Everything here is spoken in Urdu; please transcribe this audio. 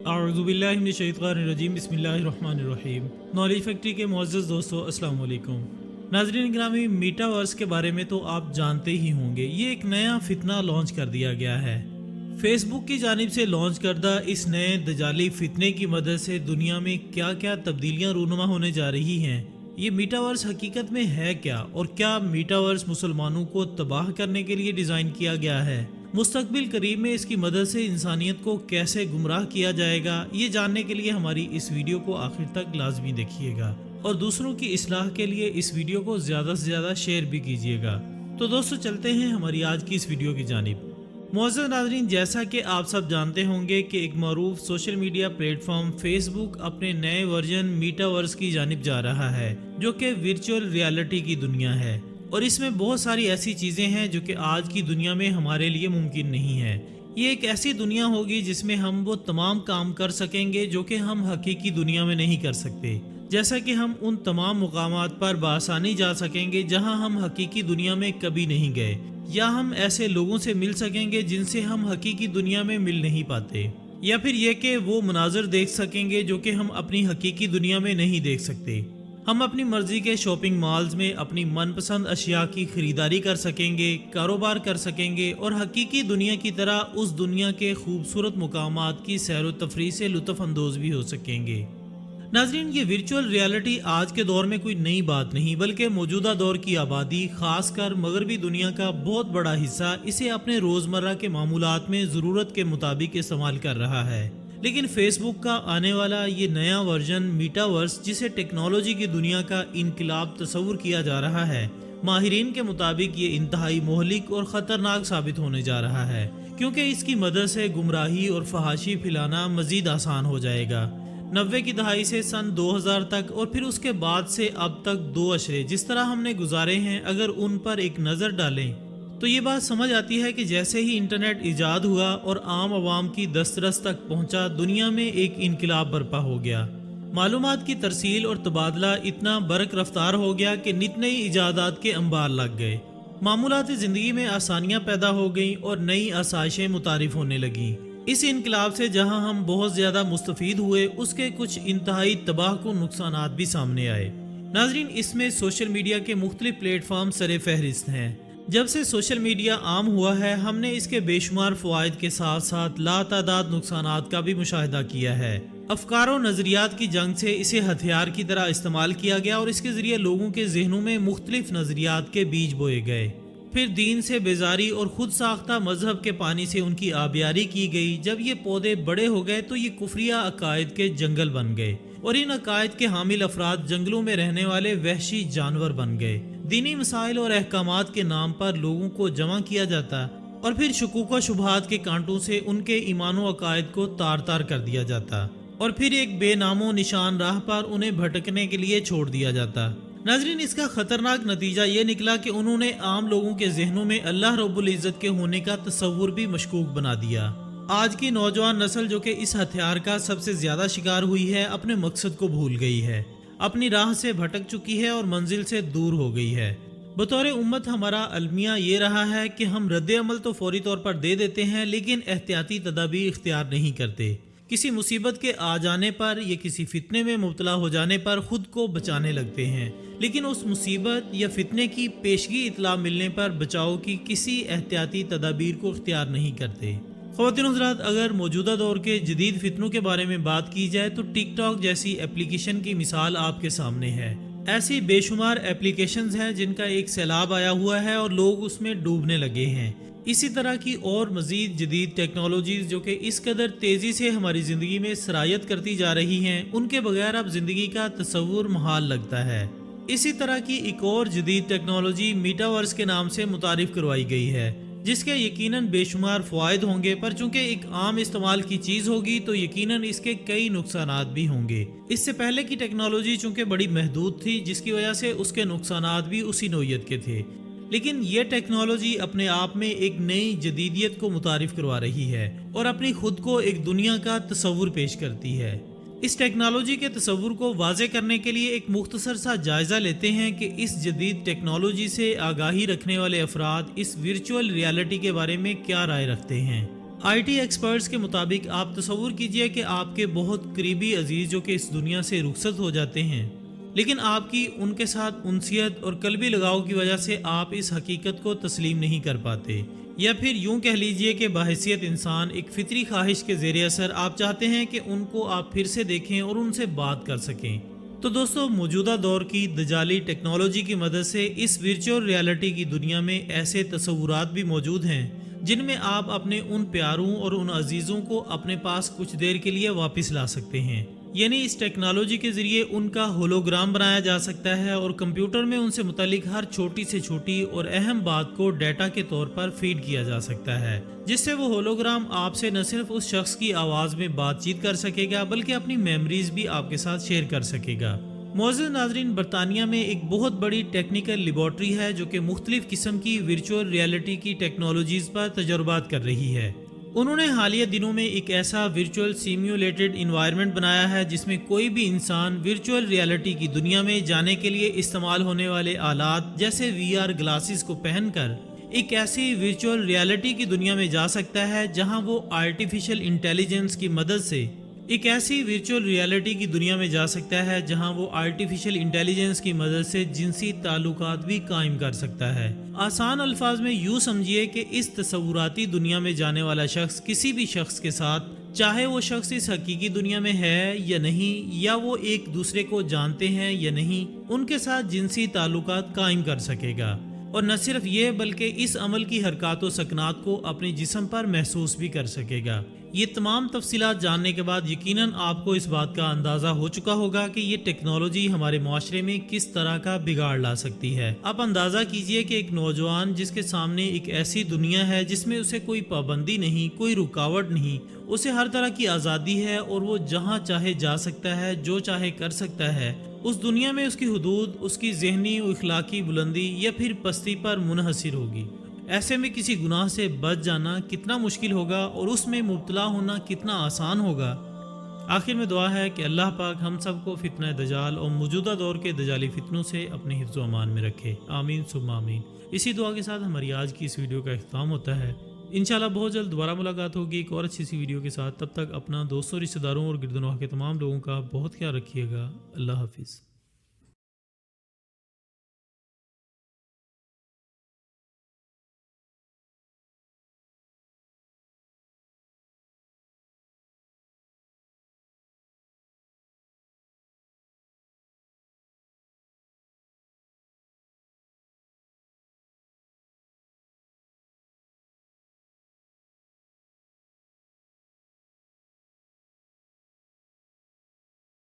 اعوذ باللہ من الشیطان الرجیم، بسم اللہ الرحمن الرحیم۔ نالج فیکٹری کے معزز دوستو، السلام علیکم۔ ناظرین گرامی، میٹاورس کے بارے میں تو آپ جانتے ہی ہوں گے۔ یہ ایک نیا فتنہ لانچ کر دیا گیا ہے۔ فیس بک کی جانب سے لانچ کردہ اس نئے دجالی فتنے کی مدد سے دنیا میں کیا کیا تبدیلیاں رونما ہونے جا رہی ہیں۔ یہ میٹاورس حقیقت میں ہے کیا، اور کیا میٹاورس مسلمانوں کو تباہ کرنے کے لیے ڈیزائن کیا گیا ہے؟ مستقبل قریب میں اس کی مدد سے انسانیت کو کیسے گمراہ کیا جائے گا، یہ جاننے کے لیے ہماری اس ویڈیو کو آخر تک لازمی دیکھیے گا، اور دوسروں کی اصلاح کے لیے اس ویڈیو کو زیادہ سے زیادہ شیئر بھی کیجیے گا۔ تو دوستو چلتے ہیں ہماری آج کی اس ویڈیو کی جانب۔ معزز ناظرین، جیسا کہ آپ سب جانتے ہوں گے کہ ایک معروف social media platform Facebook اپنے نئے ورژن میٹاورس کی جانب جا رہا ہے، جو کہ ورچوئل ریالٹی کی دنیا ہے، اور اس میں بہت ساری ایسی چیزیں ہیں جو کہ آج کی دنیا میں ہمارے لیے ممکن نہیں ہے۔ یہ ایک ایسی دنیا ہوگی جس میں ہم وہ تمام کام کر سکیں گے جو کہ ہم حقیقی دنیا میں نہیں کر سکتے، جیسا کہ ہم ان تمام مقامات پر بآسانی جا سکیں گے جہاں ہم حقیقی دنیا میں کبھی نہیں گئے، یا ہم ایسے لوگوں سے مل سکیں گے جن سے ہم حقیقی دنیا میں مل نہیں پاتے، یا پھر یہ کہ وہ مناظر دیکھ سکیں گے جو کہ ہم اپنی حقیقی دنیا میں نہیں دیکھ سکتے۔ ہم اپنی مرضی کے شاپنگ مالز میں اپنی من پسند اشیاء کی خریداری کر سکیں گے، کاروبار کر سکیں گے، اور حقیقی دنیا کی طرح اس دنیا کے خوبصورت مقامات کی سیر و تفریح سے لطف اندوز بھی ہو سکیں گے۔ ناظرین، یہ ورچوئل ریالٹی آج کے دور میں کوئی نئی بات نہیں، بلکہ موجودہ دور کی آبادی، خاص کر مغربی دنیا کا بہت بڑا حصہ اسے اپنے روزمرہ کے معمولات میں ضرورت کے مطابق استعمال کر رہا ہے۔ لیکن فیس بک کا آنے والا یہ نیا ورژن میٹاورس، جسے ٹیکنالوجی کی دنیا کا انقلاب تصور کیا جا رہا ہے، ماہرین کے مطابق یہ انتہائی مہلک اور خطرناک ثابت ہونے جا رہا ہے، کیونکہ اس کی مدد سے گمراہی اور فحاشی پھیلانا مزید آسان ہو جائے گا۔ 90 کی دہائی سے سن 2000 تک، اور پھر اس کے بعد سے اب تک 2 عشرے جس طرح ہم نے گزارے ہیں، اگر ان پر ایک نظر ڈالیں تو یہ بات سمجھ آتی ہے کہ جیسے ہی انٹرنیٹ ایجاد ہوا اور عام عوام کی دسترس تک پہنچا، دنیا میں ایک انقلاب برپا ہو گیا۔ معلومات کی ترسیل اور تبادلہ اتنا برق رفتار ہو گیا کہ نت نئی ایجادات کے انبار لگ گئے، معمولات زندگی میں آسانیاں پیدا ہو گئیں اور نئی آسائشیں متعارف ہونے لگیں۔ اس انقلاب سے جہاں ہم بہت زیادہ مستفید ہوئے، اس کے کچھ انتہائی تباہ کن نقصانات بھی سامنے آئے۔ ناظرین، اس میں سوشل میڈیا کے مختلف پلیٹ فارم سر فہرست ہیں۔ جب سے سوشل میڈیا عام ہوا ہے، ہم نے اس کے بے شمار فوائد کے ساتھ ساتھ لاتعداد نقصانات کا بھی مشاہدہ کیا ہے۔ افکار و نظریات کی جنگ سے اسے ہتھیار کی طرح استعمال کیا گیا، اور اس کے ذریعے لوگوں کے ذہنوں میں مختلف نظریات کے بیج بوئے گئے۔ پھر دین سے بیزاری اور خود ساختہ مذہب کے پانی سے ان کی آبیاری کی گئی۔ جب یہ پودے بڑے ہو گئے تو یہ کفریہ عقائد کے جنگل بن گئے، اور ان عقائد کے حامل افراد جنگلوں میں رہنے والے وحشی جانور بن گئے۔ دینی مسائل اور احکامات کے نام پر لوگوں کو جمع کیا جاتا، اور پھر شکوک و شبہات کے کانٹوں سے ان کے ایمان و عقائد کو تار تار کر دیا جاتا، اور پھر ایک بے نام و نشان راہ پر انہیں بھٹکنے کے لیے چھوڑ دیا جاتا۔ ناظرین، اس کا خطرناک نتیجہ یہ نکلا کہ انہوں نے عام لوگوں کے ذہنوں میں اللہ رب العزت کے ہونے کا تصور بھی مشکوک بنا دیا۔ آج کی نوجوان نسل جو کہ اس ہتھیار کا سب سے زیادہ شکار ہوئی ہے، اپنے مقصد کو بھول گئی ہے، اپنی راہ سے بھٹک چکی ہے اور منزل سے دور ہو گئی ہے۔ بطور امت ہمارا المیہ یہ رہا ہے کہ ہم رد عمل تو فوری طور پر دے دیتے ہیں، لیکن احتیاطی تدابیر اختیار نہیں کرتے۔ کسی مصیبت کے آ جانے پر یا کسی فتنے میں مبتلا ہو جانے پر خود کو بچانے لگتے ہیں، لیکن اس مصیبت یا فتنے کی پیشگی اطلاع ملنے پر بچاؤ کی کسی احتیاطی تدابیر کو اختیار نہیں کرتے۔ خواتین و حضرات، اگر موجودہ دور کے جدید فتنوں کے بارے میں بات کی جائے تو ٹک ٹاک جیسی اپلیکیشن کی مثال آپ کے سامنے ہے۔ ایسی بے شمار اپلیکیشنز ہیں جن کا ایک سیلاب آیا ہوا ہے اور لوگ اس میں ڈوبنے لگے ہیں۔ اسی طرح کی اور مزید جدید ٹیکنالوجیز جو کہ اس قدر تیزی سے ہماری زندگی میں سرایت کرتی جا رہی ہیں، ان کے بغیر اب زندگی کا تصور محال لگتا ہے۔ اسی طرح کی ایک اور جدید ٹیکنالوجی میٹاورس کے نام سے متعارف کروائی گئی ہے، جس کے یقیناً بے شمار فوائد ہوں گے، پر چونکہ ایک عام استعمال کی چیز ہوگی تو یقیناً اس کے کئی نقصانات بھی ہوں گے۔ اس سے پہلے کی ٹیکنالوجی چونکہ بڑی محدود تھی، جس کی وجہ سے اس کے نقصانات بھی اسی نوعیت کے تھے، لیکن یہ ٹیکنالوجی اپنے آپ میں ایک نئی جدیدیت کو متعارف کروا رہی ہے اور اپنی خود کو ایک دنیا کا تصور پیش کرتی ہے۔ اس ٹیکنالوجی کے تصور کو واضح کرنے کے لیے ایک مختصر سا جائزہ لیتے ہیں کہ اس جدید ٹیکنالوجی سے آگاہی رکھنے والے افراد اس ورچوئل ریالٹی کے بارے میں کیا رائے رکھتے ہیں۔ IT ایکسپرٹس کے مطابق آپ تصور کیجئے کہ آپ کے بہت قریبی عزیز جو کہ اس دنیا سے رخصت ہو جاتے ہیں، لیکن آپ کی ان کے ساتھ انسیت اور قلبی لگاؤ کی وجہ سے آپ اس حقیقت کو تسلیم نہیں کر پاتے، یا پھر یوں کہہ لیجئے کہ بحیثیت انسان ایک فطری خواہش کے زیر اثر آپ چاہتے ہیں کہ ان کو آپ پھر سے دیکھیں اور ان سے بات کر سکیں۔ تو دوستو، موجودہ دور کی دجالی ٹیکنالوجی کی مدد سے اس ورچوئل ریالٹی کی دنیا میں ایسے تصورات بھی موجود ہیں جن میں آپ اپنے ان پیاروں اور ان عزیزوں کو اپنے پاس کچھ دیر کے لیے واپس لا سکتے ہیں، یعنی اس ٹیکنالوجی کے ذریعے ان کا ہولوگرام بنایا جا سکتا ہے اور کمپیوٹر میں ان سے متعلق ہر چھوٹی سے چھوٹی اور اہم بات کو ڈیٹا کے طور پر فیڈ کیا جا سکتا ہے، جس سے وہ ہولوگرام آپ سے نہ صرف اس شخص کی آواز میں بات چیت کر سکے گا بلکہ اپنی میموریز بھی آپ کے ساتھ شیئر کر سکے گا۔ معزز ناظرین، برطانیہ میں ایک بہت بڑی ٹیکنیکل لیبارٹری ہے جو کہ مختلف قسم کی ورچوئل ریالٹی کی ٹیکنالوجیز پر تجربات کر رہی ہے۔ انہوں نے حالیہ دنوں میں ایک ایسا ورچوئل سیمیولیٹڈ انوائرمنٹ بنایا ہے جس میں کوئی بھی انسان ورچوئل ریالٹی کی دنیا میں جانے کے لیے استعمال ہونے والے آلات جیسے VR گلاسز کو پہن کر ایک ایسی ورچوئل ریالٹی کی دنیا میں جا سکتا ہے جہاں وہ آرٹیفیشل انٹیلیجنس کی مدد سے جنسی تعلقات بھی قائم کر سکتا ہے۔ آسان الفاظ میں یوں سمجھیے کہ اس تصوراتی دنیا میں جانے والا شخص کسی بھی شخص کے ساتھ، چاہے وہ شخص اس حقیقی دنیا میں ہے یا نہیں، یا وہ ایک دوسرے کو جانتے ہیں یا نہیں، ان کے ساتھ جنسی تعلقات قائم کر سکے گا، اور نہ صرف یہ بلکہ اس عمل کی حرکات و سکنات کو اپنے جسم پر محسوس بھی کر سکے گا۔ یہ تمام تفصیلات جاننے کے بعد یقیناً آپ کو اس بات کا اندازہ ہو چکا ہوگا کہ یہ ٹیکنالوجی ہمارے معاشرے میں کس طرح کا بگاڑ لا سکتی ہے۔ آپ اندازہ کیجئے کہ ایک نوجوان جس کے سامنے ایک ایسی دنیا ہے جس میں اسے کوئی پابندی نہیں، کوئی رکاوٹ نہیں، اسے ہر طرح کی آزادی ہے اور وہ جہاں چاہے جا سکتا ہے، جو چاہے کر سکتا ہے، اس دنیا میں اس کی حدود اس کی ذہنی و اخلاقی بلندی یا پھر پستی پر منحصر ہوگی۔ ایسے میں کسی گناہ سے بچ جانا کتنا مشکل ہوگا اور اس میں مبتلا ہونا کتنا آسان ہوگا۔ آخر میں دعا ہے کہ اللہ پاک ہم سب کو فتنہ دجال اور موجودہ دور کے دجالی فتنوں سے اپنے حفظ و امان میں رکھے، آمین ثم آمین۔ اسی دعا کے ساتھ ہماری آج کی اس ویڈیو کا اختتام ہوتا ہے۔ انشاءاللہ بہت جلد دوبارہ ملاقات ہوگی ایک اور اچھی سی ویڈیو کے ساتھ۔ تب تک اپنا دوستوں، رشتہ داروں اور گرد و نواح کے تمام لوگوں کا بہت خیال رکھیے گا۔ اللہ حافظ۔